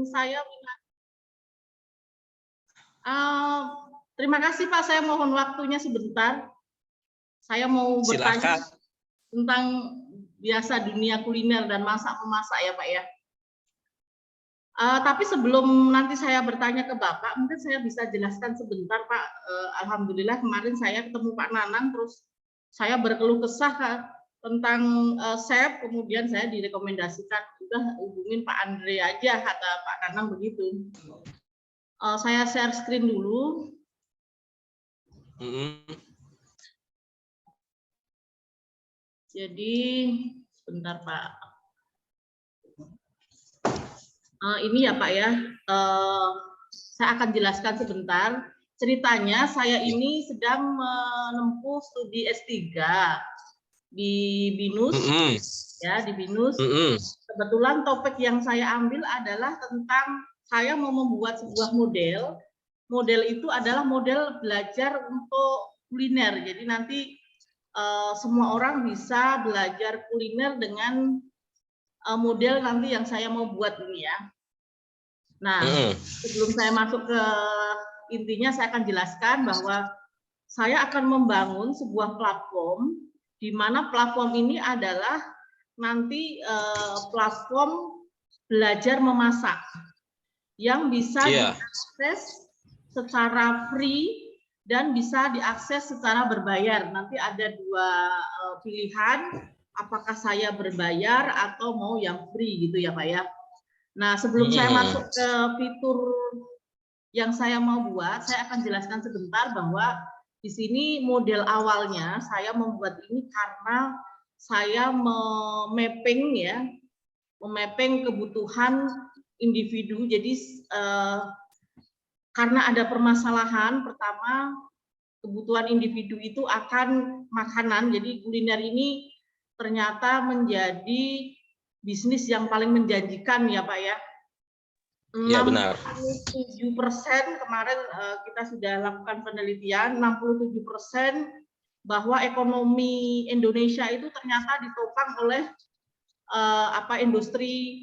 saya terima kasih Pak, saya mohon waktunya sebentar. Saya mau bertanya tentang biasa dunia kuliner dan masak-memasak ya Pak ya. Tapi sebelum nanti saya bertanya ke Bapak, mungkin saya bisa jelaskan sebentar Pak. Alhamdulillah kemarin saya ketemu Pak Nanang, terus saya berkeluh kesah tentang chef, kemudian saya direkomendasikan udah hubungin Pak Andre aja, kata Pak Nanang begitu. Saya share screen dulu. Jadi sebentar Pak. Ini ya Pak ya, saya akan jelaskan sebentar. Ceritanya saya ini sedang menempuh studi S3 di BINUS, ya di BINUS. Kebetulan topik yang saya ambil adalah tentang saya mau membuat sebuah model. Model itu adalah model belajar untuk kuliner. Jadi nanti semua orang bisa belajar kuliner dengan model nanti yang saya mau buat ini ya. Nah, sebelum saya masuk ke intinya, saya akan jelaskan bahwa saya akan membangun sebuah platform, di mana platform ini adalah nanti platform belajar memasak yang bisa diakses secara free dan bisa diakses secara berbayar. Nanti ada dua pilihan, apakah saya berbayar atau mau yang free gitu ya Pak ya. Nah sebelum saya masuk ke fitur yang saya mau buat, saya akan jelaskan sebentar bahwa di sini model awalnya saya membuat ini karena saya memapping ya, memapping kebutuhan individu. Jadi karena ada permasalahan, pertama kebutuhan individu itu akan makanan, jadi kuliner ini ternyata menjadi bisnis yang paling menjanjikan ya Pak ya. Ya benar. 67% kemarin kita sudah lakukan penelitian, 67% bahwa ekonomi Indonesia itu ternyata ditopang oleh industri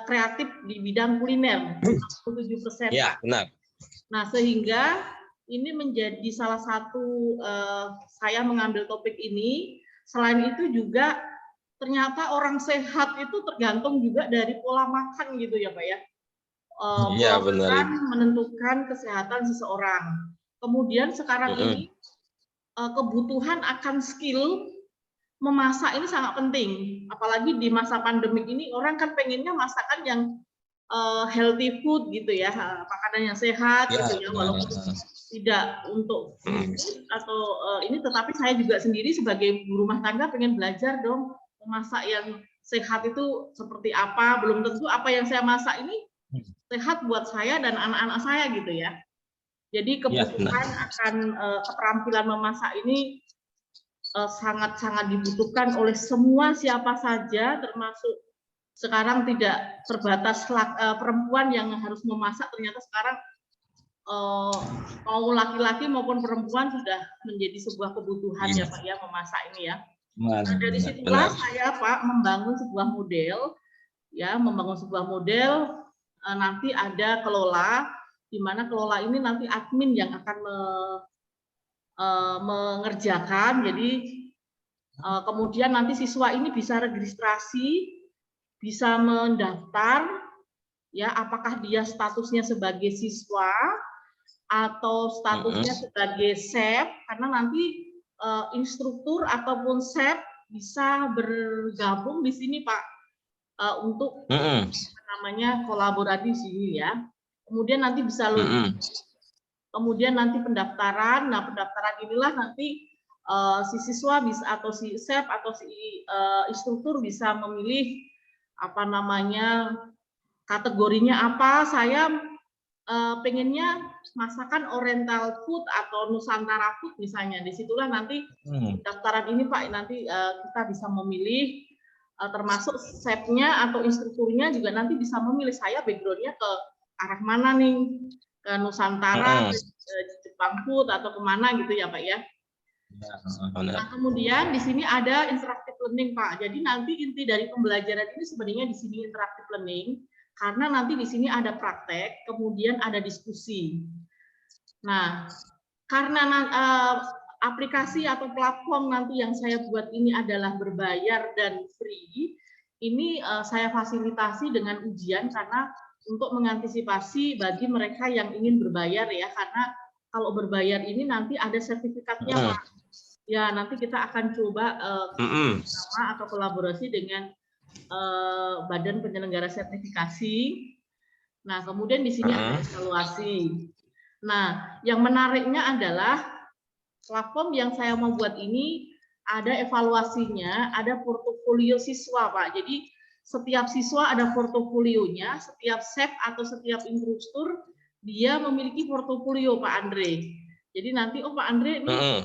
kreatif di bidang kuliner, 67%. Ya benar. Nah sehingga ini menjadi salah satu saya mengambil topik ini. Selain itu juga ternyata orang sehat itu tergantung juga dari pola makan gitu ya Pak ya. Iya Pola benar. makan menentukan kesehatan seseorang. Kemudian sekarang ini kebutuhan akan skill memasak ini sangat penting. Apalagi di masa pandemik ini orang kan pengennya masakan yang healthy food gitu ya, makanan yang sehat gitu ya, walaupun tidak untuk atau ini, tetapi saya juga sendiri sebagai ibu rumah tangga pengen belajar dong memasak yang sehat itu seperti apa. Belum tentu apa yang saya masak ini sehat buat saya dan anak-anak saya gitu ya. Jadi kebutuhan akan keterampilan memasak ini sangat-sangat dibutuhkan oleh semua siapa saja, termasuk sekarang tidak terbatas perempuan yang harus memasak. Ternyata sekarang mau laki-laki maupun perempuan sudah menjadi sebuah kebutuhan ya Pak ya, memasak ini ya. Nah, dari situlah saya Pak membangun sebuah model ya, nanti ada kelola, di mana kelola ini nanti admin yang akan mengerjakan. Jadi kemudian nanti siswa ini bisa registrasi, bisa mendaftar ya, apakah dia statusnya sebagai siswa atau statusnya sebagai chef, karena nanti instruktur ataupun chef bisa bergabung di sini Pak untuk namanya kolaborasi di sini ya. Kemudian nanti bisa lulus. Kemudian nanti pendaftaran. Nah, pendaftaran inilah nanti si siswa bisa atau si chef atau si instruktur bisa memilih apa namanya, kategorinya apa. Saya pengennya masakan oriental food atau nusantara food misalnya. Disitulah nanti pendaftaran ini Pak, nanti kita bisa memilih, termasuk chefnya atau instrukturnya juga nanti bisa memilih saya backgroundnya ke arah mana nih, ke nusantara, ke Jepang food atau kemana gitu ya Pak ya. Nah, kemudian di sini ada interactive learning Pak. Jadi nanti inti dari pembelajaran ini sebenarnya di sini interactive learning. karena nanti di sini ada praktek, kemudian ada diskusi. Nah, karena aplikasi atau platform nanti yang saya buat ini adalah berbayar dan free, ini saya fasilitasi dengan ujian karena untuk mengantisipasi bagi mereka yang ingin berbayar ya, karena kalau berbayar ini nanti ada sertifikatnya Pak. Ya, nanti kita akan coba sama atau kolaborasi dengan Badan Penyelenggara Sertifikasi. Nah, kemudian di sini ada evaluasi. Nah, yang menariknya adalah platform yang saya mau buat ini ada evaluasinya, ada portofolio siswa, Pak. Jadi setiap siswa ada portofolionya, setiap SEP atau setiap instruktur dia memiliki portofolio, Pak Andre. Jadi nanti, oh Pak Andre, ini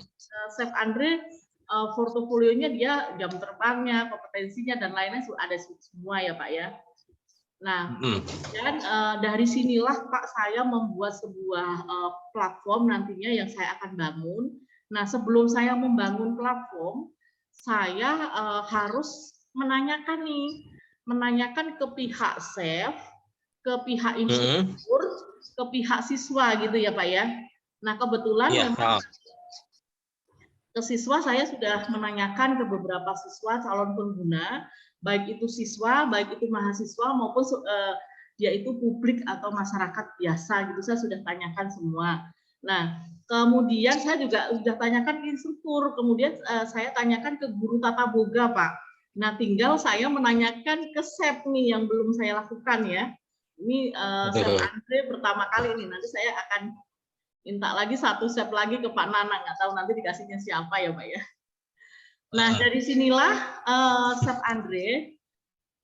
SEP Andre portofolionya dia jam terbangnya, kompetensinya dan lainnya ada semua ya Pak ya. Nah, dan dari sinilah Pak saya membuat sebuah platform nantinya yang saya akan bangun. Nah, sebelum saya membangun platform, saya harus menanyakan ke pihak SEF, ke pihak instruktur, ke pihak siswa gitu ya Pak ya. Nah, kebetulan memang ke siswa saya sudah menanyakan ke beberapa siswa calon pengguna, baik itu siswa, baik itu mahasiswa maupun dia itu publik atau masyarakat biasa gitu, saya sudah tanyakan semua. Nah, kemudian saya juga sudah tanyakan ke instruktur, kemudian saya tanyakan ke guru tata boga Pak. Nah, tinggal saya menanyakan ke SEP nih yang belum saya lakukan ya. Ini SEP Andre pertama kali ini, nanti saya akan minta lagi satu SEP lagi ke Pak Nanang, nggak tahu nanti dikasihnya siapa ya Pak ya. Nah, dari sinilah SEP Andre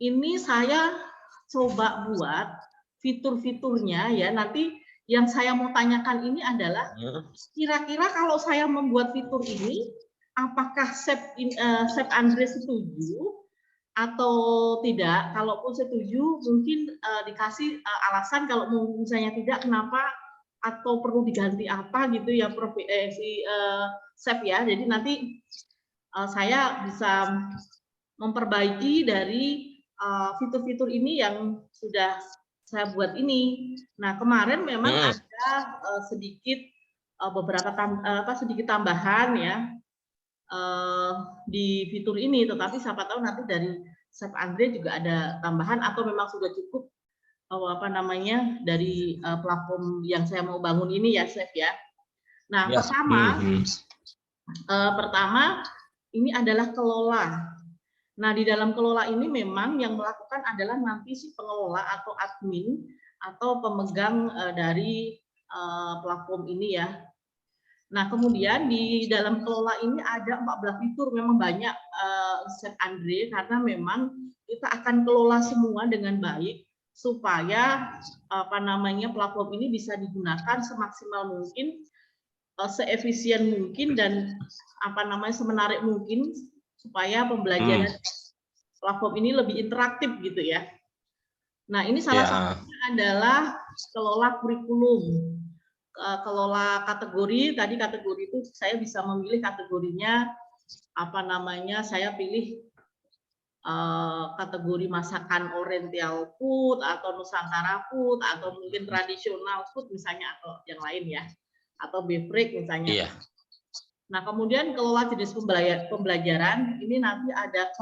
ini saya coba buat fitur-fiturnya ya. Nanti yang saya mau tanyakan ini adalah kira-kira kalau saya membuat fitur ini, apakah SEP Andre setuju atau tidak? Kalaupun setuju, mungkin dikasih alasan. Kalau misalnya tidak, kenapa? Atau perlu diganti apa gitu ya, Prof. SEP ya. Jadi nanti saya bisa memperbaiki dari fitur-fitur ini yang sudah saya buat ini. Nah, kemarin memang ada sedikit sedikit tambahan ya di fitur ini, tetapi siapa tahu nanti dari SEP Andre juga ada tambahan atau memang sudah cukup dari platform yang saya mau bangun ini ya, SEP ya. Nah, pertama ini adalah kelola. Nah, di dalam kelola ini memang yang melakukan adalah nanti si pengelola atau admin atau pemegang dari platform ini ya. Nah, kemudian di dalam kelola ini ada 14 fitur, memang banyak SEP Andre, karena memang kita akan kelola semua dengan baik supaya platform ini bisa digunakan semaksimal mungkin, seefisien mungkin dan semenarik mungkin supaya pembelajaran platform ini lebih interaktif gitu ya. Nah, ini salah satunya adalah kelola kurikulum, kelola kategori. Tadi kategori itu saya bisa memilih kategorinya saya pilih kategori masakan oriental food atau nusantara food atau mungkin tradisional food misalnya atau yang lain ya, atau beverage misalnya. Nah, kemudian kelola jenis pembelajaran ini nanti ada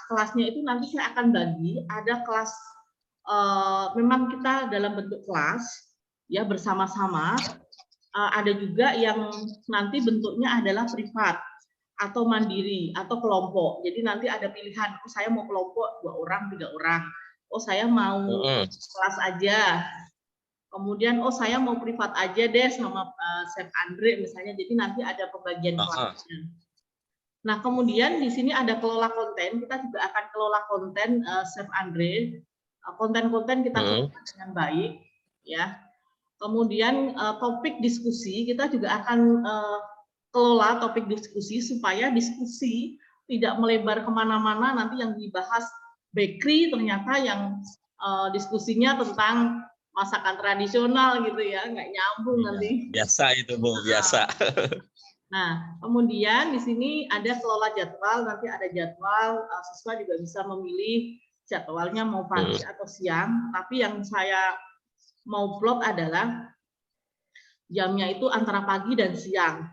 kelasnya itu nanti saya akan bagi, ada kelas memang kita dalam bentuk kelas ya bersama-sama, ada juga yang nanti bentuknya adalah privat atau mandiri atau kelompok. Jadi nanti ada pilihan, oh saya mau kelompok 2 orang, 3 orang. Oh saya mau kelas aja. Kemudian oh saya mau privat aja deh sama SEP Andre misalnya. Jadi nanti ada pembagian kelasnya. Nah, kemudian di sini ada kelola konten. Kita juga akan kelola konten SEP Andre. Konten-konten kita kelola dengan baik ya. Kemudian topik diskusi kita juga akan kelola topik diskusi supaya diskusi tidak melebar kemana-mana, nanti yang dibahas bakery ternyata yang diskusinya tentang masakan tradisional gitu ya, nggak nyambung nanti. Biasa itu Bu, biasa. Nah, kemudian di sini ada kelola jadwal, nanti ada jadwal, siswa juga bisa memilih jadwalnya mau pagi atau siang, tapi yang saya mau plot adalah jamnya itu antara pagi dan siang.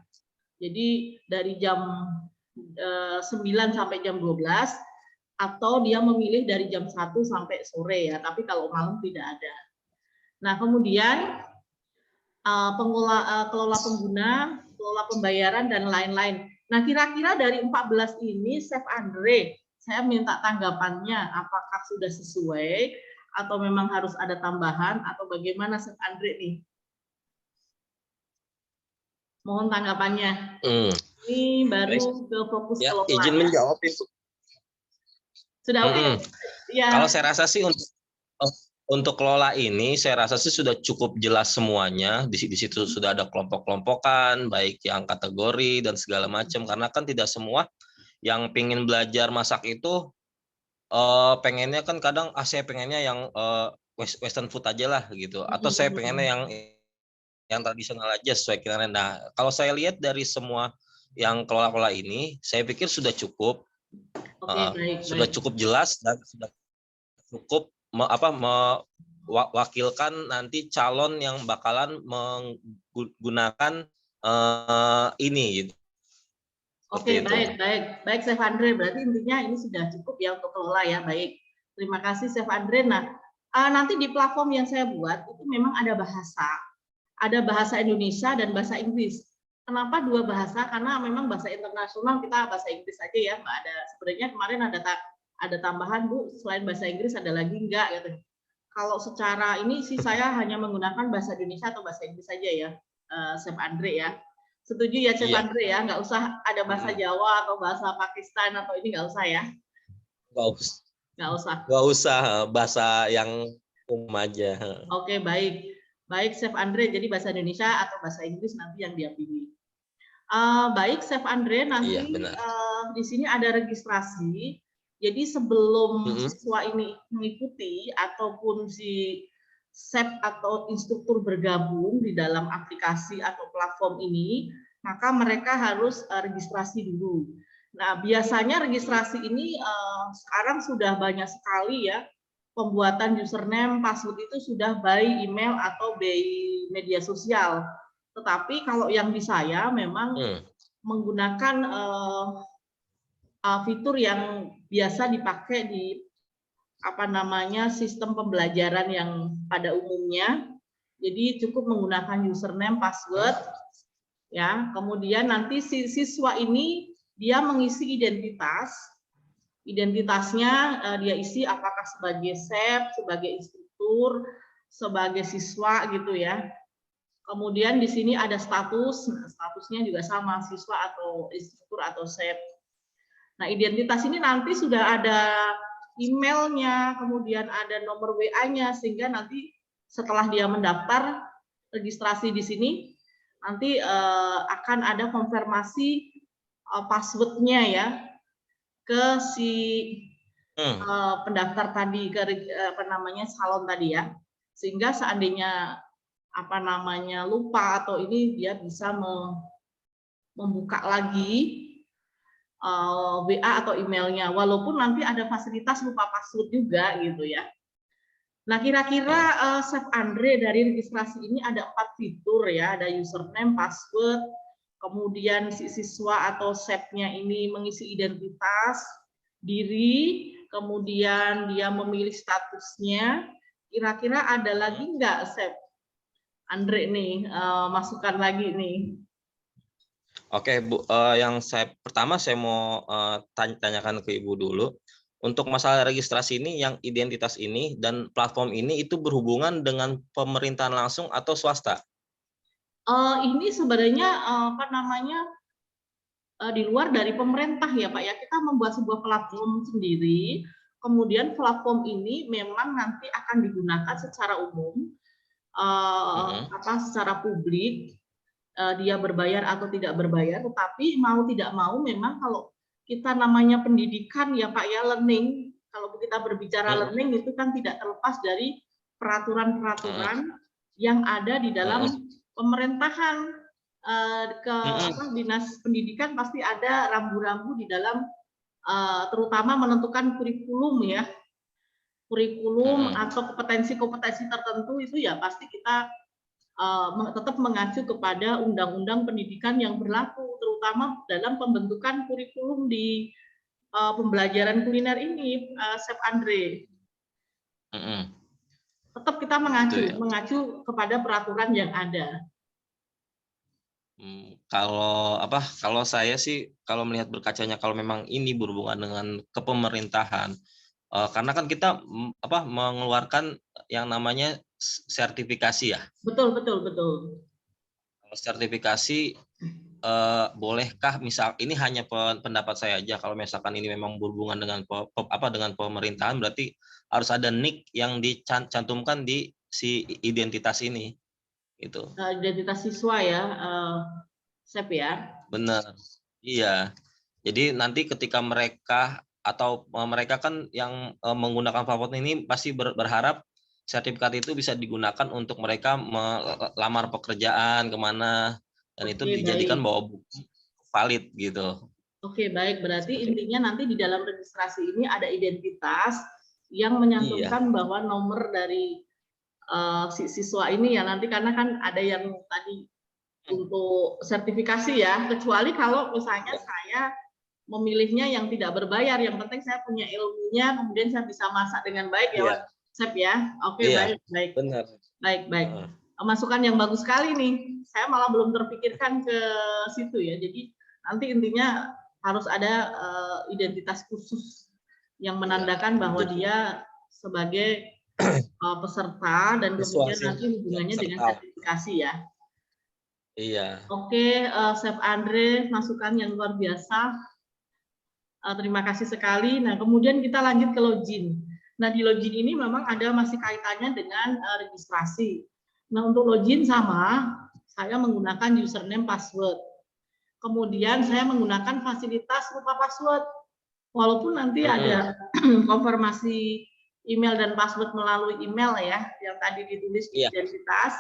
Jadi dari jam 9 sampai jam 12, atau dia memilih dari jam 1 sampai sore ya, tapi kalau malam tidak ada. Nah, kemudian kelola pengguna, kelola pembayaran, dan lain-lain. Nah, kira-kira dari 14 ini, Chef Andre, saya minta tanggapannya, apakah sudah sesuai, atau memang harus ada tambahan, atau bagaimana Chef Andre nih? Mohon tanggapannya. Ini baru ke fokus ya, kelola. izin menjawab itu. Sudah oke? Ya. Kalau saya rasa sih untuk kelola ini, saya rasa sih sudah cukup jelas semuanya. Di situ sudah ada kelompok-kelompokan, baik yang kategori dan segala macam. Karena kan tidak semua yang pengen belajar masak itu pengennya kan kadang saya pengennya yang western food aja lah gitu. Atau saya pengennya yang tradisional aja sesuai keinginan. Nah, kalau saya lihat dari semua yang kelola-kelola ini, saya pikir sudah cukup. Sudah cukup jelas dan sudah cukup mewakilkan nanti calon yang bakalan menggunakan ini gitu. Oke, baik Chef Andre, berarti intinya ini sudah cukup ya untuk kelola ya. Baik, terima kasih Chef Andre. Nah, nanti di platform yang saya buat itu memang ada bahasa Indonesia dan bahasa Inggris. Kenapa dua bahasa? Karena memang bahasa internasional kita bahasa Inggris aja ya, Mbak. Sebenarnya kemarin ada tambahan, Bu, selain bahasa Inggris ada lagi enggak gitu. Kalau secara ini sih saya hanya menggunakan bahasa Indonesia atau bahasa Inggris saja ya, Chef Andre ya. Setuju ya Chef Andre ya, nggak usah ada bahasa Jawa atau bahasa Pakistan atau ini nggak usah ya? Nggak usah bahasa yang umum aja. Oke, baik Chef Andre, jadi bahasa Indonesia atau bahasa Inggris nanti yang dia pilih. Baik Chef Andre, nanti di sini ada registrasi. Jadi sebelum siswa ini mengikuti ataupun si chef atau instruktur bergabung di dalam aplikasi atau platform ini, maka mereka harus registrasi dulu. Nah, biasanya registrasi ini sekarang sudah banyak sekali ya, pembuatan username, password itu sudah by email atau by media sosial. Tetapi kalau yang di saya memang menggunakan fitur yang biasa dipakai di sistem pembelajaran yang pada umumnya. Jadi cukup menggunakan username, password, ya. Kemudian nanti si siswa ini dia mengisi identitasnya dia isi apakah sebagai chef, sebagai instruktur, sebagai siswa gitu ya. Kemudian di sini ada statusnya juga sama, siswa atau instruktur atau chef. Nah, identitas ini nanti sudah ada emailnya, kemudian ada nomor WA-nya, sehingga nanti setelah dia mendaftar registrasi di sini, nanti akan ada konfirmasi password-nya ya ke si pendaftar tadi, ke salon tadi ya, sehingga seandainya lupa atau ini dia bisa membuka lagi WA atau emailnya, walaupun nanti ada fasilitas lupa password juga gitu ya. Nah, kira-kira Chef Andre dari registrasi ini ada 4 fitur ya, ada username, password, kemudian si siswa atau chefnya ini mengisi identitas diri, kemudian dia memilih statusnya. Kira-kira ada lagi nggak Chef Andre nih, masukan lagi nih? Oke, Bu, yang pertama saya mau tanyakan ke Ibu dulu. Untuk masalah registrasi ini, yang identitas ini dan platform ini itu berhubungan dengan pemerintahan langsung atau swasta? Ini sebenarnya di luar dari pemerintah ya Pak ya. Kita membuat sebuah platform sendiri. Kemudian platform ini memang nanti akan digunakan secara umum, secara publik. Dia berbayar atau tidak berbayar, tetapi mau tidak mau memang kalau kita namanya pendidikan ya Pak ya, learning, kalau kita berbicara learning itu kan tidak terlepas dari peraturan-peraturan yang ada di dalam pemerintahan. Dinas pendidikan pasti ada rambu-rambu di dalam terutama menentukan kurikulum ya. kurikulum atau kompetensi-kompetensi tertentu itu ya pasti kita tetap mengacu kepada undang-undang pendidikan yang berlaku, terutama dalam pembentukan kurikulum di pembelajaran kuliner ini, Chef Andre. Tetap kita mengacu kepada peraturan yang ada. Kalau saya sih kalau melihat berkacanya kalau memang ini berhubungan dengan kepemerintahan, karena kan kita mengeluarkan yang namanya sertifikasi ya. Betul. Kalau sertifikasi bolehkah misal ini hanya pendapat saya aja, kalau misalkan ini memang berhubungan dengan dengan pemerintahan berarti harus ada NIK yang dicantumkan di si identitas ini itu. Identitas siswa ya, Chef ya. Benar. Iya. Jadi nanti ketika mereka kan yang menggunakan platform ini pasti berharap sertifikat itu bisa digunakan untuk mereka melamar pekerjaan kemana, dan itu dijadikan bahwa bukti valid gitu. Oke, baik. Berarti intinya nanti di dalam registrasi ini ada identitas yang menyantumkan bahwa nomor dari si siswa ini ya nanti, karena kan ada yang tadi untuk sertifikasi ya, kecuali kalau misalnya saya memilihnya yang tidak berbayar, yang penting saya punya ilmunya, kemudian saya bisa masak dengan baik ya, Chef ya. Oke, baik. Benar. Baik. Masukan yang bagus sekali nih. Saya malah belum terpikirkan ke situ ya. Jadi nanti intinya harus ada identitas khusus yang menandakan bahwa dia sebagai peserta dan kemudian nanti hubungannya dengan sertifikasi ya. Iya. Oke, Chef Andre, masukan yang luar biasa. Terima kasih sekali. Nah, kemudian kita lanjut ke login. Nah, di login ini memang ada masih kaitannya dengan registrasi. Nah, untuk login sama, saya menggunakan username password. Kemudian saya menggunakan fasilitas lupa password. Walaupun nanti ada konfirmasi email dan password melalui email ya, yang tadi ditulis di identitas,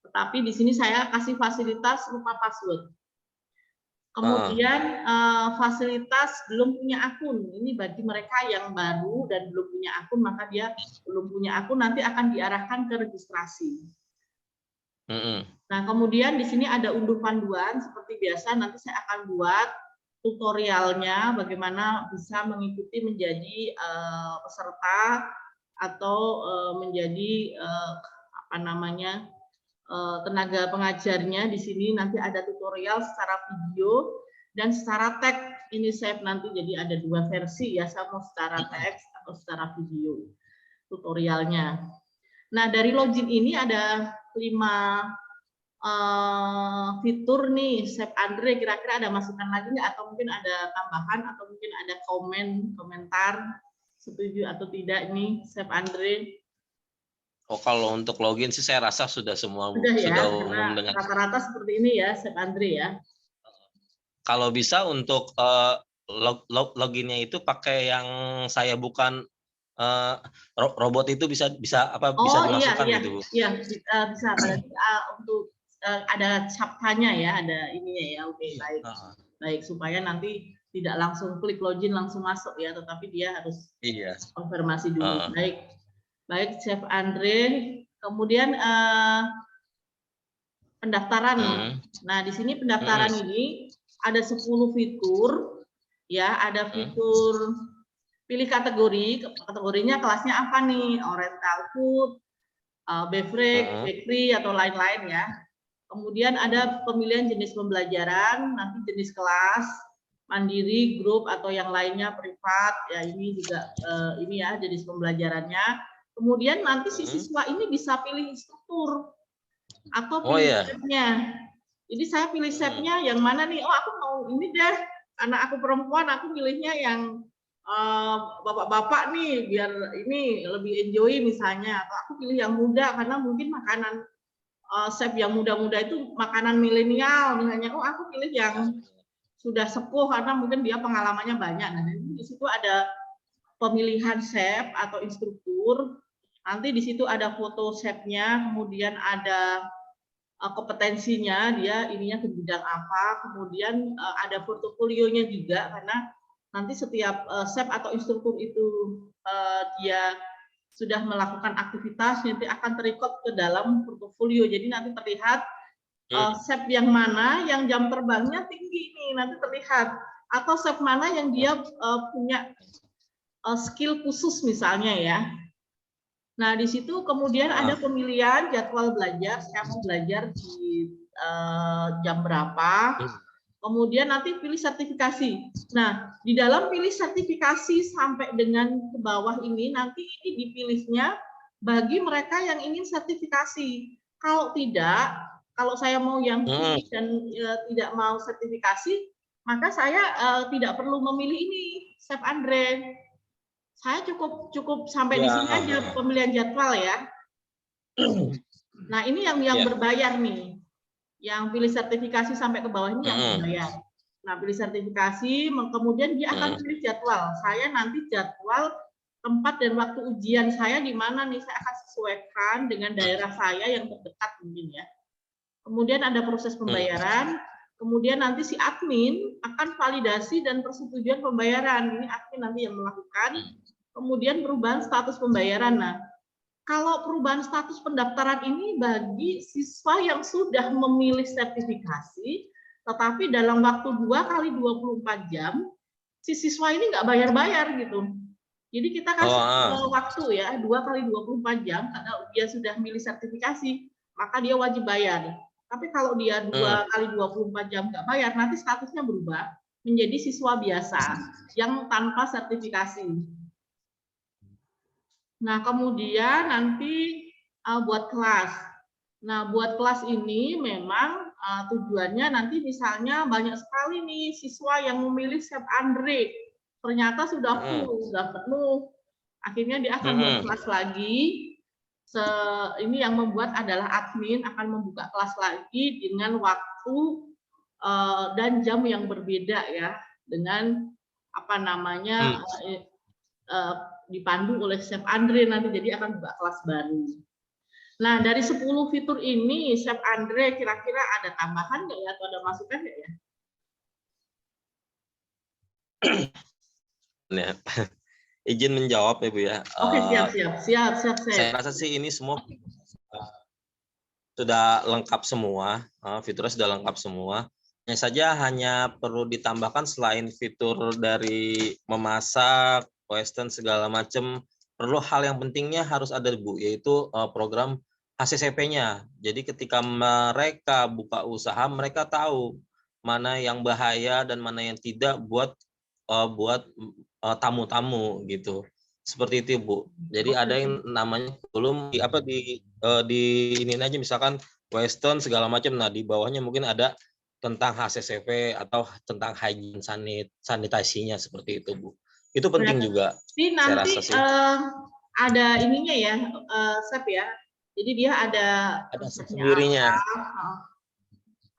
tetapi di sini saya kasih fasilitas lupa password. Kemudian fasilitas belum punya akun. Ini bagi mereka yang baru dan belum punya akun, maka dia belum punya akun nanti akan diarahkan ke registrasi. Nah, kemudian di sini ada unduh panduan seperti biasa. Nanti saya akan buat tutorialnya bagaimana bisa mengikuti menjadi peserta atau menjadi tenaga pengajarnya. Di sini nanti ada tutorial secara video dan secara teks. Ini saya nanti jadi ada dua versi ya, saya mau secara teks atau secara video tutorialnya. Nah, dari login ini ada 5 fitur nih, Chef Andre, kira-kira ada masukan lagi nggak, atau mungkin ada tambahan, atau mungkin ada komentar, setuju atau tidak nih, Chef Andre? Kalau untuk login sih saya rasa sudah semua sudah umum dengan rata-rata seperti ini ya, Chef Andre ya. Kalau bisa untuk loginnya itu pakai yang saya bukan robot itu bisa dimasukkan gitu Bu? Iya, bisa. Berarti untuk ada captanya ya, ada ininya ya. Oke, baik. Baik, supaya nanti tidak langsung klik login langsung masuk ya, tetapi dia harus konfirmasi dulu. Baik, Chef Andre. Kemudian pendaftaran. Nah, di sini pendaftaran ini ada 10 fitur ya, ada fitur pilih kategori, kategorinya kelasnya apa nih, oriental food, beverage, bakery atau lain-lain ya. Kemudian ada pemilihan jenis pembelajaran, nanti jenis kelas, mandiri, grup atau yang lainnya privat ya, ini juga ini ya jenis pembelajarannya. Kemudian nanti si siswa ini bisa pilih instruktur atau pilih chefnya. Jadi saya pilih chefnya yang mana nih? Oh, aku mau ini deh, anak aku perempuan, aku pilihnya yang bapak-bapak nih, biar ini lebih enjoy misalnya. Atau aku pilih yang muda karena mungkin makanan chef yang muda-muda itu makanan milenial misalnya. Oh, aku pilih yang sudah sepuh karena mungkin dia pengalamannya banyak. Nah, di situ ada pemilihan chef atau instruktur. Nanti di situ ada foto chefnya, kemudian ada kompetensinya, dia ininya ke bidang apa, kemudian ada portofolionya juga, karena nanti setiap chef atau instruktur itu dia sudah melakukan aktivitas, nanti akan terrecord ke dalam portofolio. Jadi nanti terlihat chef yang mana yang jam terbangnya tinggi nih, nanti terlihat. Atau chef mana yang dia punya skill khusus misalnya ya. Nah, di situ kemudian ada pemilihan jadwal belajar, saya mau belajar di jam berapa, kemudian nanti pilih sertifikasi. Nah, di dalam pilih sertifikasi sampai dengan ke bawah ini, nanti ini dipilihnya bagi mereka yang ingin sertifikasi. Kalau tidak, kalau saya mau yang free dan tidak mau sertifikasi, maka saya tidak perlu memilih ini, Chef Andre. Saya cukup sampai di sini aja pemilihan jadwal ya. Nah, ini yang berbayar nih. Yang pilih sertifikasi sampai ke bawah ini yang berbayar. Nah, pilih sertifikasi, kemudian dia akan pilih jadwal. Saya nanti jadwal tempat dan waktu ujian saya di mana nih, saya akan sesuaikan dengan daerah saya yang terdekat mungkin ya. Kemudian ada proses pembayaran, kemudian nanti si admin akan validasi dan persetujuan pembayaran. Ini admin nanti yang melakukan. Kemudian perubahan status pembayaran. Nah, kalau perubahan status pendaftaran ini bagi siswa yang sudah memilih sertifikasi, tetapi dalam waktu 2 kali 24 jam, si siswa ini nggak bayar-bayar gitu. Jadi kita kasih waktu ya, 2 kali 24 jam, karena dia sudah milih sertifikasi, maka dia wajib bayar. Tapi kalau dia 2 kali 24 jam nggak bayar, nanti statusnya berubah menjadi siswa biasa yang tanpa sertifikasi. Nah, kemudian nanti buat kelas. Nah, buat kelas ini memang tujuannya nanti misalnya banyak sekali nih siswa yang memilih Chef Andre. Ternyata sudah full, sudah penuh. Akhirnya dia akan buat kelas lagi. Ini yang membuat adalah admin akan membuka kelas lagi dengan waktu dan jam yang berbeda ya. Dengan apa namanya dipandu oleh Chef Andre nanti, jadi akan buka kelas baru. Nah, dari 10 fitur ini, Chef Andre kira-kira ada tambahan nggak ya, atau ada masukan nggak ya? Nah, izin menjawab ya Bu ya. Oke, siap. Saya rasa sih ini semua sudah lengkap semua, fiturnya sudah lengkap semua. Hanya saja hanya perlu ditambahkan selain fitur dari memasak, western segala macam, perlu hal yang pentingnya harus ada Bu, yaitu program HACCP-nya. Jadi ketika mereka buka usaha, mereka tahu mana yang bahaya dan mana yang tidak buat tamu-tamu gitu. Seperti itu Bu. Jadi ada yang namanya belum di ini aja misalkan western segala macam. Nah, di bawahnya mungkin ada tentang HACCP atau tentang hygiene sanitasinya seperti itu Bu. Itu penting juga. Nanti saya rasa sih. Ada ininya ya, Chef ya. Jadi dia ada sendirinya.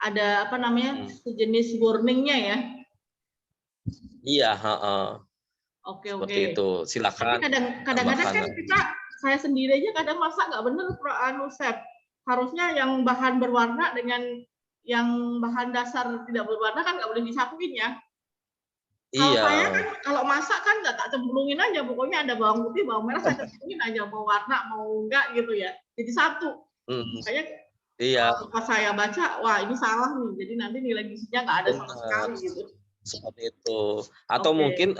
Ada apa namanya, sejenis warningnya ya. Iya, Oke. Seperti itu. Silakan. Tapi kadang-kadang kan saya sendiri aja kadang masak nggak bener Chef. Harusnya yang bahan berwarna dengan yang bahan dasar tidak berwarna kan nggak boleh disatuin ya. Kalau saya kan kalau masak kan nggak tak cemplungin aja, pokoknya ada bawang putih, bawang merah saya cemplungin aja, mau warna mau enggak gitu ya. Jadi satu. Makanya pas saya baca, wah ini salah nih. Jadi nanti nilai gizinya nggak ada sama sekali gitu. Seperti itu. Atau mungkin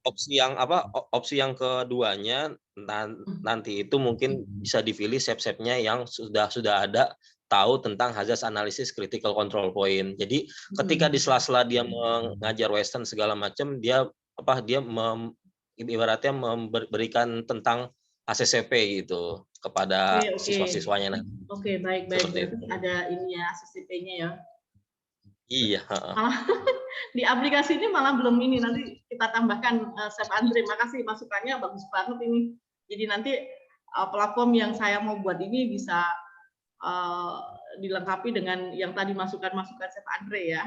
opsi yang keduanya nanti itu mungkin bisa dipilih chef-chefnya yang sudah ada tahu tentang hazard analisis critical control point. Jadi ketika di sela-sela dia mengajar western segala macam, dia ibaratnya memberikan tentang HACCP gitu kepada siswa-siswanya nanti. Oke, baik. Ada ini ya, HACCP-nya ya. Iya. Di aplikasi ini malah belum ini, nanti kita tambahkan Chef Andre. Makasih masukannya, bagus banget ini. Jadi nanti platform yang saya mau buat ini bisa dilengkapi dengan yang tadi masukan-masukan Chef Andre ya.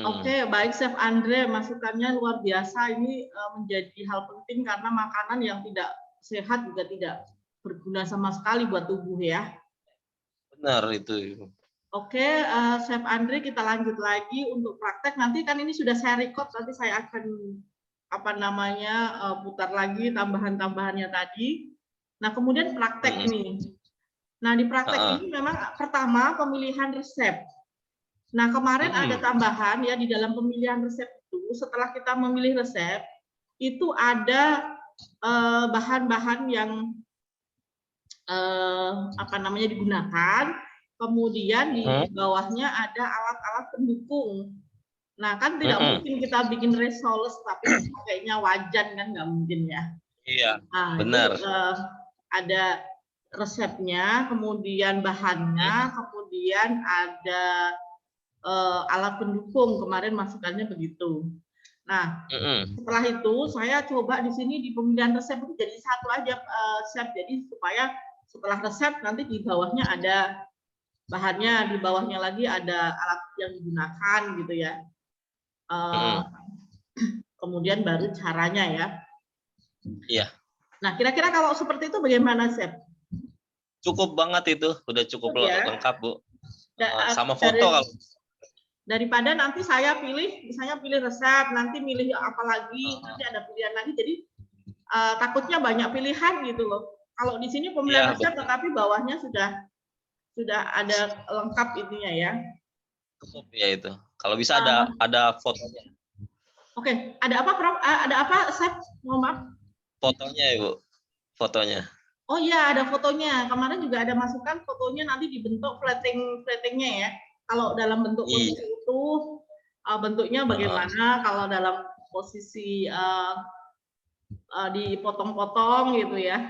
Oke, baik Chef Andre, masukannya luar biasa. Ini menjadi hal penting karena makanan yang tidak sehat juga tidak berguna sama sekali buat tubuh ya. Benar itu. Oke, Chef Andre, kita lanjut lagi untuk praktek. Nanti kan ini sudah saya record, nanti saya akan apa namanya, putar lagi tambahan-tambahannya tadi. Nah, kemudian praktek nih. Nah, di praktek ini memang pertama pemilihan resep. Nah, kemarin ada tambahan ya di dalam pemilihan resep itu, setelah kita memilih resep, itu ada bahan-bahan yang apa namanya digunakan, kemudian di bawahnya ada alat-alat pendukung. Nah, kan tidak mungkin kita bikin resoles tapi pakainya wajan kan, nggak mungkin ya. Iya, Nah, benar. itu ada resepnya, kemudian bahannya, kemudian ada alat pendukung, kemarin masukannya begitu. Nah, setelah itu saya coba di sini di pemilihan resep itu jadi satu aja, chef, jadi supaya setelah resep nanti di bawahnya ada bahannya, di bawahnya lagi ada alat yang digunakan gitu ya. Kemudian baru caranya ya. Iya. Nah, kira-kira kalau seperti itu bagaimana, chef? Cukup banget itu, udah cukup ya? lengkap, Bu. Sama foto kalau daripada nanti saya pilih, misalnya pilih resep, nanti milih apa lagi, nanti ada pilihan lagi, jadi takutnya banyak pilihan gitu loh. Kalau di sini pemilihan resep, tetapi bawahnya sudah ada lengkap itunya ya. Cukup ya itu. Kalau bisa ada fotonya. Oke, ada apa, Prof? Ada apa, chef? Mohon maaf. Fotonya, Ibu. Fotonya. Oh iya, ada fotonya. Kemarin juga ada masukan fotonya nanti dibentuk flattingnya ya. Kalau dalam bentuk posisi itu bentuknya bagaimana? Kalau dalam posisi dipotong-potong gitu ya.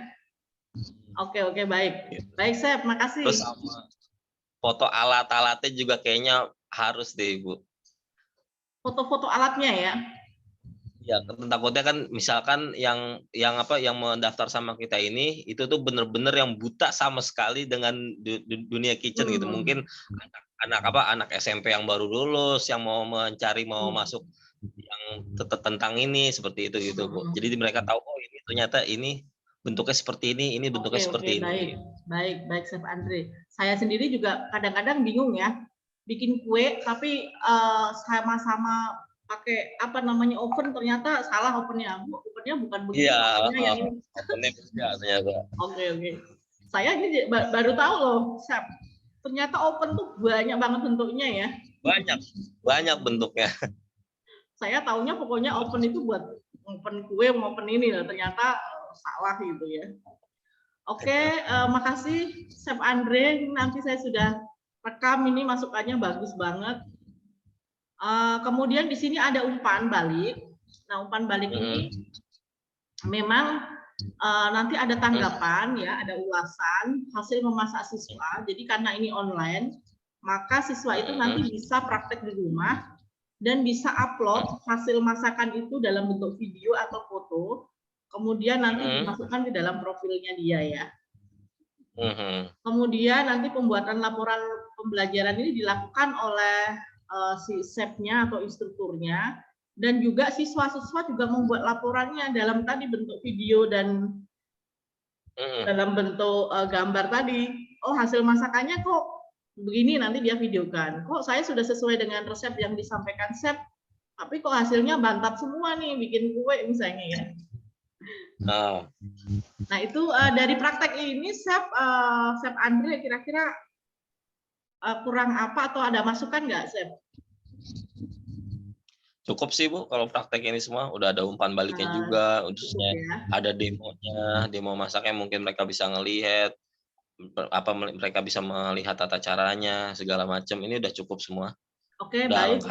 Oke, baik. Baik, chef, makasih. Terus sama foto alat-alatnya juga kayaknya harus deh, Ibu. Foto-foto alatnya ya. Ya, takutnya kan misalkan yang mendaftar sama kita ini itu tuh bener-bener yang buta sama sekali dengan dunia kitchen gitu. Mungkin anak SMP yang baru lulus yang mau masuk yang tentang ini seperti itu gitu, Bu. Jadi mereka tahu oh ini ternyata ini bentuknya seperti ini bentuknya seperti ini. Baik, Chef Andre. Saya sendiri juga kadang-kadang bingung ya, bikin kue tapi sama-sama pakai apa namanya oven, ternyata salah ovennya. Ovennya bukan begitu. Iya, ovennya beda ternyata. Oke. Saya ini baru tahu loh, Chef. Ternyata oven tuh banyak banget bentuknya ya. Banyak bentuknya. Saya taunya pokoknya oven itu buat oven kue, oven ini loh. Ternyata salah gitu ya. Oke, makasih Chef Andre. Nanti saya sudah rekam ini, masukannya bagus banget. Kemudian di sini ada umpan balik. Nah, umpan balik ini memang nanti ada tanggapan ya, ada ulasan hasil memasak siswa. Jadi karena ini online, maka siswa itu nanti bisa praktek di rumah dan bisa upload hasil masakan itu dalam bentuk video atau foto. Kemudian nanti dimasukkan di dalam profilnya dia ya. Kemudian nanti pembuatan laporan pembelajaran ini dilakukan oleh si chefnya atau instrukturnya, dan juga siswa-siswa juga membuat laporannya dalam tadi bentuk video dan dalam bentuk gambar tadi. Oh, hasil masakannya kok begini, nanti dia videokan. Kok saya sudah sesuai dengan resep yang disampaikan chef, tapi kok hasilnya bantat semua nih bikin kue misalnya ya. Nah, itu dari praktek ini Chef Andre kira-kira kurang apa atau ada masukan nggak, Chef? Cukup sih, Bu, kalau praktek ini semua udah ada umpan baliknya juga, khususnya ada demonya, demo masaknya mungkin mereka bisa ngelihat mereka bisa melihat tata caranya segala macam. Ini udah cukup semua. Oke, baik.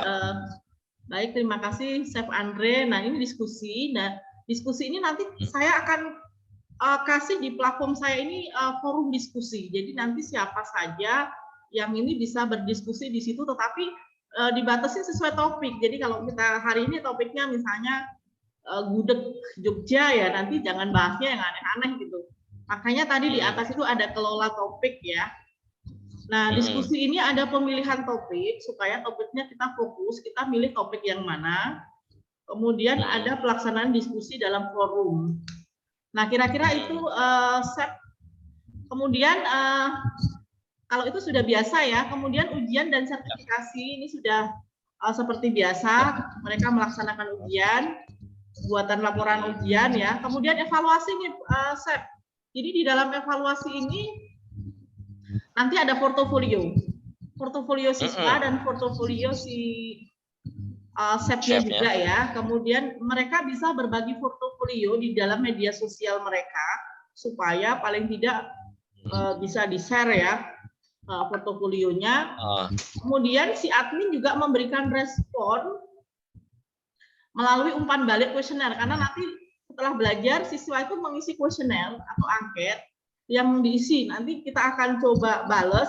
Baik, terima kasih Chef Andre. Nah, ini diskusi. Nah, diskusi ini nanti saya akan kasih di platform saya ini forum diskusi. Jadi nanti siapa saja yang ini bisa berdiskusi di situ, tetapi dibatasi sesuai topik. Jadi kalau kita hari ini topiknya misalnya gudeg Jogja ya, nanti jangan bahasnya yang aneh-aneh gitu. Makanya tadi di atas itu ada kelola topik ya. Nah, diskusi ini ada pemilihan topik supaya topiknya kita fokus, kita milih topik yang mana. Kemudian ada pelaksanaan diskusi dalam forum. Nah, kira-kira itu Chef. Kemudian kalau itu sudah biasa ya, kemudian ujian dan sertifikasi ini sudah seperti biasa, mereka melaksanakan ujian. buatan laporan ujian ya. Kemudian evaluasi nih, Sep. Jadi di dalam evaluasi ini nanti ada portofolio siswa dan portofolio si Sepnya juga ya. Kemudian mereka bisa berbagi portofolio di dalam media sosial mereka supaya paling tidak bisa di-share ya portofolionya. Kemudian si admin juga memberikan respon melalui umpan balik kuesioner, karena nanti setelah belajar siswa itu mengisi kuesioner atau angket yang diisi. Nanti kita akan coba bales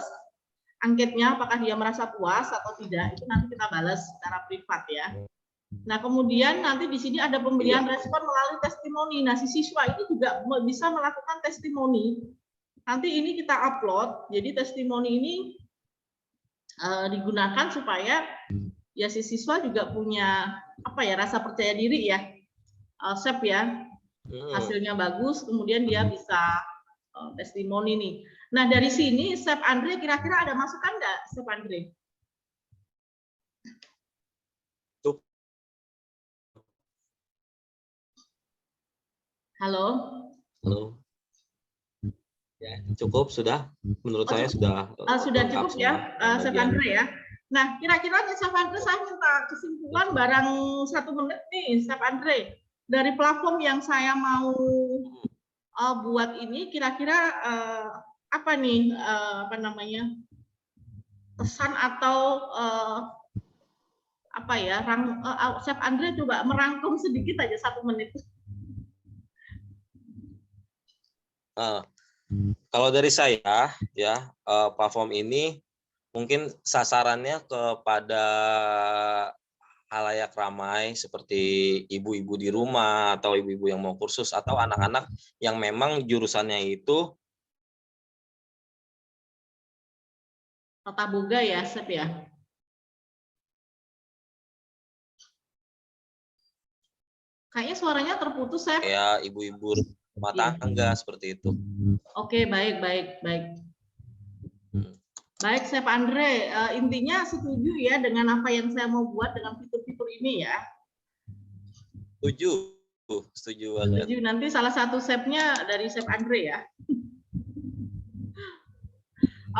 angketnya, apakah dia merasa puas atau tidak, itu nanti kita balas secara privat ya. Nah, kemudian nanti di sini ada pemberian respon melalui testimoni. Nah, si siswa ini juga bisa melakukan testimoni. Nanti ini kita upload, jadi testimoni ini digunakan supaya ya si siswa juga punya rasa percaya diri ya, Sep ya, hasilnya bagus, kemudian dia bisa testimoni nih. Nah, dari sini Sep Andre kira-kira ada masukan nggak, Sep Andre? Halo. Ya, cukup sudah. Menurut saya sudah. Sudah cukup ya, Sep Andre ya. Nah, kira-kira nih Sep Andre, saya minta kesimpulan barang 1 menit nih, Sep Andre. Dari platform yang saya mau buat ini, kira-kira apa nih pesan atau Sep Andre coba merangkum sedikit aja 1 menit. Kalau dari saya ya, platform ini mungkin sasarannya kepada halayak ramai seperti ibu-ibu di rumah atau ibu-ibu yang mau kursus atau anak-anak yang memang jurusannya itu tata boga ya, Sep ya. Kayaknya suaranya terputus, Sep. Ya, ibu-ibu rumah tangga seperti itu. Oke, baik. Baik, Sep Andre, intinya setuju ya dengan apa yang saya mau buat dengan fitur-fitur ini ya. Setuju banget. Setuju. Nanti salah satu Sepnya dari Sep Andre ya.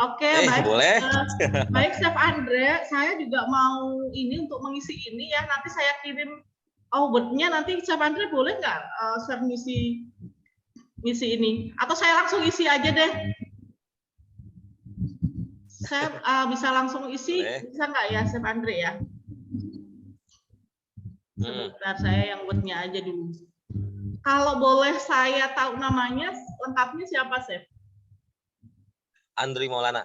Oke, baik. Boleh. Baik, Sep Andre, saya juga mau ini untuk mengisi ini ya. Nanti saya kirim Word-nya, nanti Sep Andre boleh nggak share ngisi ini? Atau saya langsung isi aja deh? Saya bisa langsung isi, bisa nggak ya Sep Andre ya? Sebentar, saya yang Word-nya aja dulu. Kalau boleh saya tahu namanya, lengkapnya siapa, Sep? Andre Maulana.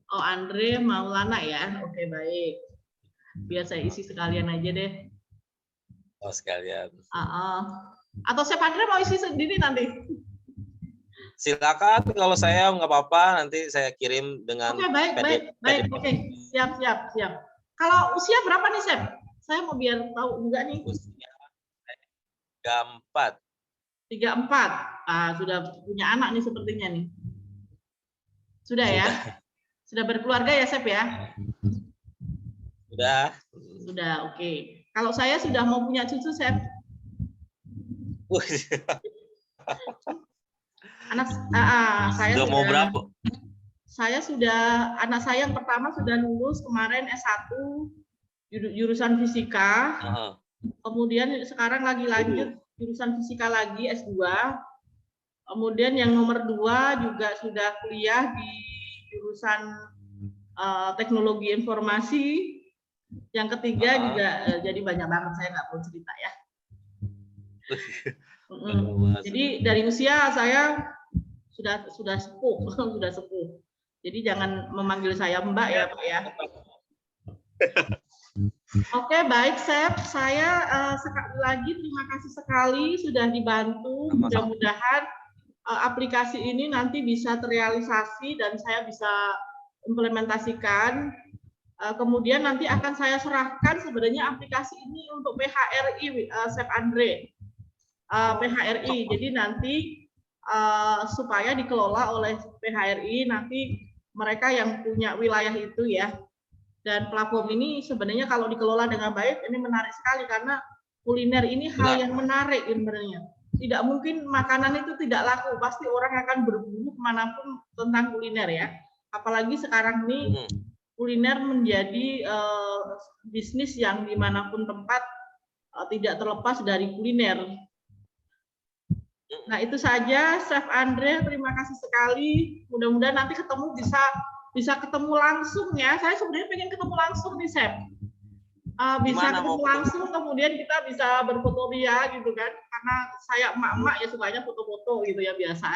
Oh, Andre Maulana ya. Oke, baik. Biar saya isi sekalian aja deh. Oh, sekalian. Atau Sep Andre mau isi sendiri nanti? Silakan, kalau saya nggak apa-apa, nanti saya kirim dengan. Oke, baik. Oke, siap. Kalau usia berapa nih, Sep? Saya mau biar tahu juga nih. Usia 34. 34. Sudah punya anak nih sepertinya nih. Sudah ya? Sudah berkeluarga ya, Sep ya? Sudah, oke. Kalau saya sudah mau punya cucu, Sep. Saya sudah mau berapa? Saya sudah, anak saya yang pertama sudah lulus kemarin S1 jurusan fisika. Kemudian sekarang lagi lanjut jurusan fisika lagi S2. Kemudian yang nomor 2 juga sudah kuliah di jurusan teknologi informasi. Yang ketiga juga jadi banyak banget, saya nggak perlu cerita ya. Jadi dari usia saya sudah sepuh, sudah sepuh. Jadi jangan memanggil saya Mbak ya, Pak ya. Oke, baik, Sep. Saya sekali lagi terima kasih sekali sudah dibantu. Mudah-mudahan aplikasi ini nanti bisa terrealisasi dan saya bisa implementasikan. Kemudian nanti akan saya serahkan sebenarnya aplikasi ini untuk PHRI, Sep Andre. PHRI. Jadi nanti supaya dikelola oleh PHRI, nanti mereka yang punya wilayah itu ya. Dan platform ini sebenarnya kalau dikelola dengan baik ini menarik sekali karena kuliner ini hal Benar. yang menarik sebenarnya. Tidak mungkin makanan itu tidak laku, pasti orang akan berburu kemanapun tentang kuliner ya. Apalagi sekarang ini kuliner menjadi bisnis yang dimanapun tempat tidak terlepas dari kuliner. Nah itu saja, Chef Andre, terima kasih sekali. Mudah-mudahan nanti ketemu bisa ketemu langsung ya. Saya sebenarnya pengen ketemu langsung nih, Chef. Bisa Gimana ketemu mau langsung, kemudian kita bisa berfoto dia gitu kan. Karena saya emak-emak ya sukanya foto-foto gitu ya biasa.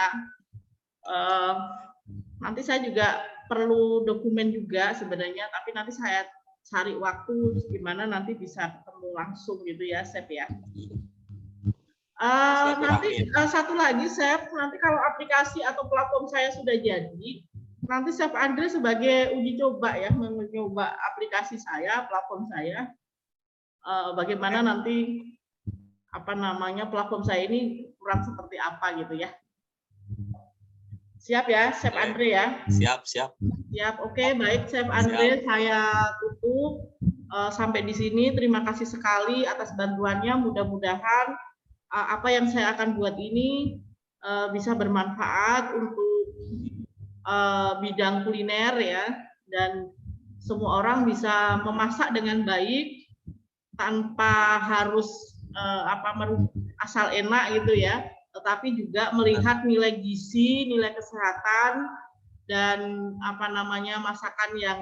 Nanti saya juga perlu dokumen juga sebenarnya, tapi nanti saya cari waktu gimana nanti bisa ketemu langsung gitu ya, Chef ya. Nanti satu lagi, Chef, nanti kalau aplikasi atau platform saya sudah jadi, nanti Chef Andre sebagai uji coba ya, mencoba aplikasi saya, platform saya, bagaimana nanti platform saya ini kurang seperti apa gitu ya. Siap ya, Chef Andre ya? Siap. Siap, oke, baik Chef Andre, saya tutup sampai di sini. Terima kasih sekali atas bantuannya. Mudah-mudahan apa yang saya akan buat ini bisa bermanfaat untuk bidang kuliner ya, dan semua orang bisa memasak dengan baik tanpa harus asal enak gitu ya, tetapi juga melihat nilai gizi, nilai kesehatan, dan masakan yang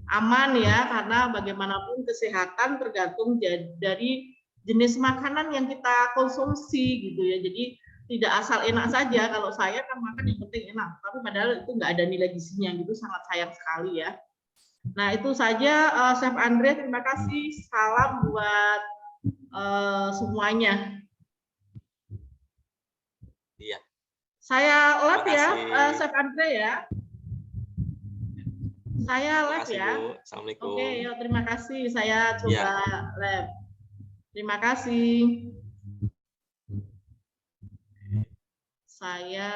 aman ya, karena bagaimanapun kesehatan tergantung dari jenis makanan yang kita konsumsi gitu ya. Jadi tidak asal enak saja. Kalau saya kan makan yang penting enak, tapi padahal itu nggak ada nilai gizinya gitu, sangat sayang sekali ya. Nah itu saja, Chef Andre, terima kasih. Salam buat semuanya. Iya. Saya live ya, Chef Andre ya. Saya live ya. Assalamualaikum. Oke, yuk, terima kasih. Saya coba live. Terima kasih. Saya